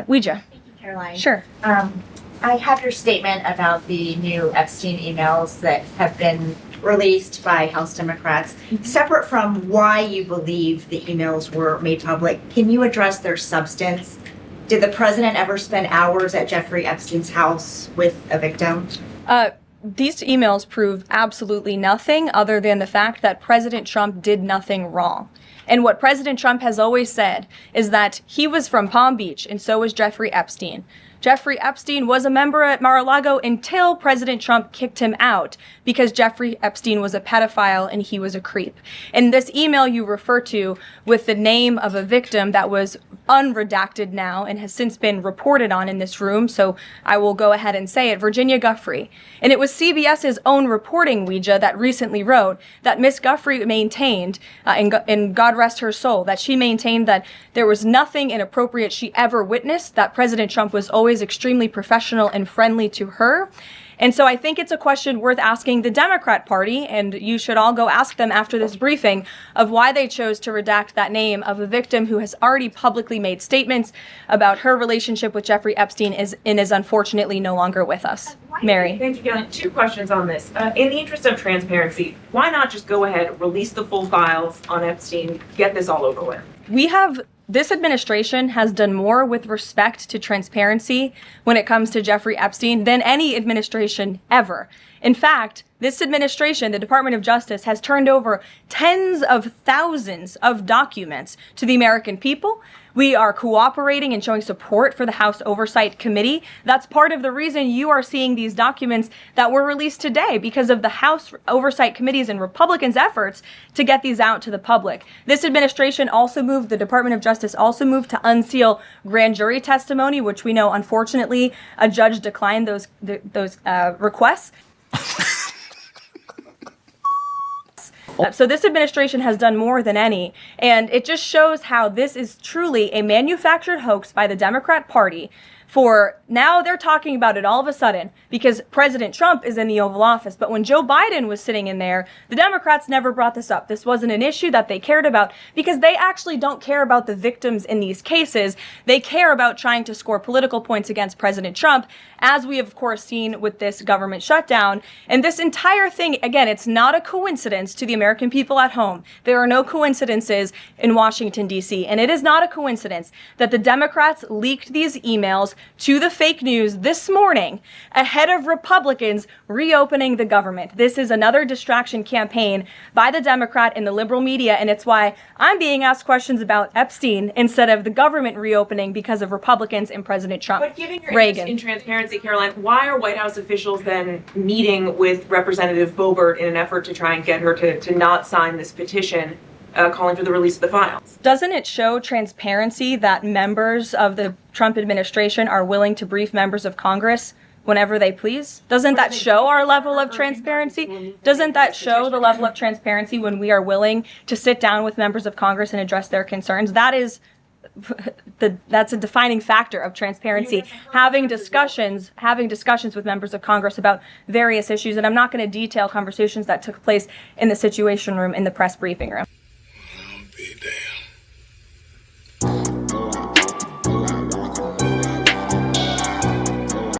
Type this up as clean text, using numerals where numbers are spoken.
Ouija. Thank you, Caroline. Sure. I have your statement about the new Epstein emails that have been released by House Democrats. Separate from why you believe the emails were made public, can you address their substance? Did the president ever spend hours at Jeffrey Epstein's house with a victim? These emails prove absolutely nothing other than the fact that President Trump did nothing wrong. And what President Trump has always said is that he was from Palm Beach, and so was Jeffrey Epstein. Jeffrey Epstein was a member at Mar-a-Lago until President Trump kicked him out because Jeffrey Epstein was a pedophile and he was a creep. And this email you refer to with the name of a victim that was unredacted now and has since been reported on in this room, so I will go ahead and say it, Virginia Giuffre. And it was CBS's own reporting, Ouija, that recently wrote that Miss Giuffre maintained, and God rest her soul, that she maintained that there was nothing inappropriate she ever witnessed, that President Trump was always extremely professional and friendly to her. And so I think it's a question worth asking the Democrat Party, and you should all go ask them after this briefing, of why they chose to redact that name of a victim who has already publicly made statements about her relationship with Jeffrey Epstein and is unfortunately no longer with us. Mary. Thank you, Galen. 2 questions on this. In the interest of transparency, why not just go ahead, release the full files on Epstein, get this all over with? This administration has done more with respect to transparency when it comes to Jeffrey Epstein than any administration ever. In fact, this administration, the Department of Justice, has turned over tens of thousands of documents to the American people. We are cooperating and showing support for the House Oversight Committee. That's part of the reason you are seeing these documents that were released today, because of the House Oversight Committee's and Republicans' efforts to get these out to the public. This administration the Department of Justice also moved to unseal grand jury testimony, which we know, unfortunately, a judge declined those requests. So this administration has done more than any, and it just shows how this is truly a manufactured hoax by the Democrat Party. For now, they're talking about it all of a sudden because President Trump is in the Oval Office. But when Joe Biden was sitting in there, the Democrats never brought this up. This wasn't an issue that they cared about because they actually don't care about the victims in these cases. They care about trying to score political points against President Trump, as we have, of course, seen with this government shutdown. And this entire thing, again, it's not a coincidence to the American people at home. There are no coincidences in Washington, D.C. And it is not a coincidence that the Democrats leaked these emails to the fake news this morning ahead of Republicans reopening the government. This is another distraction campaign by the Democrat and the liberal media, and it's why I'm being asked questions about Epstein instead of the government reopening because of Republicans and President Trump. But given your interest in transparency, Caroline, why are White House officials then meeting with Representative Boebert in an effort to try and get her to not sign this petition calling for the release of the files? Doesn't it show transparency that members of the Trump administration are willing to brief members of Congress whenever they please? Doesn't that show our level of transparency? Doesn't that show the level of transparency when we are willing to sit down with members of Congress and address their concerns? That's a defining factor of transparency, having discussions with members of Congress about various issues. And I'm not going to detail conversations that took place in the Situation Room in the press briefing room. I'll be damned.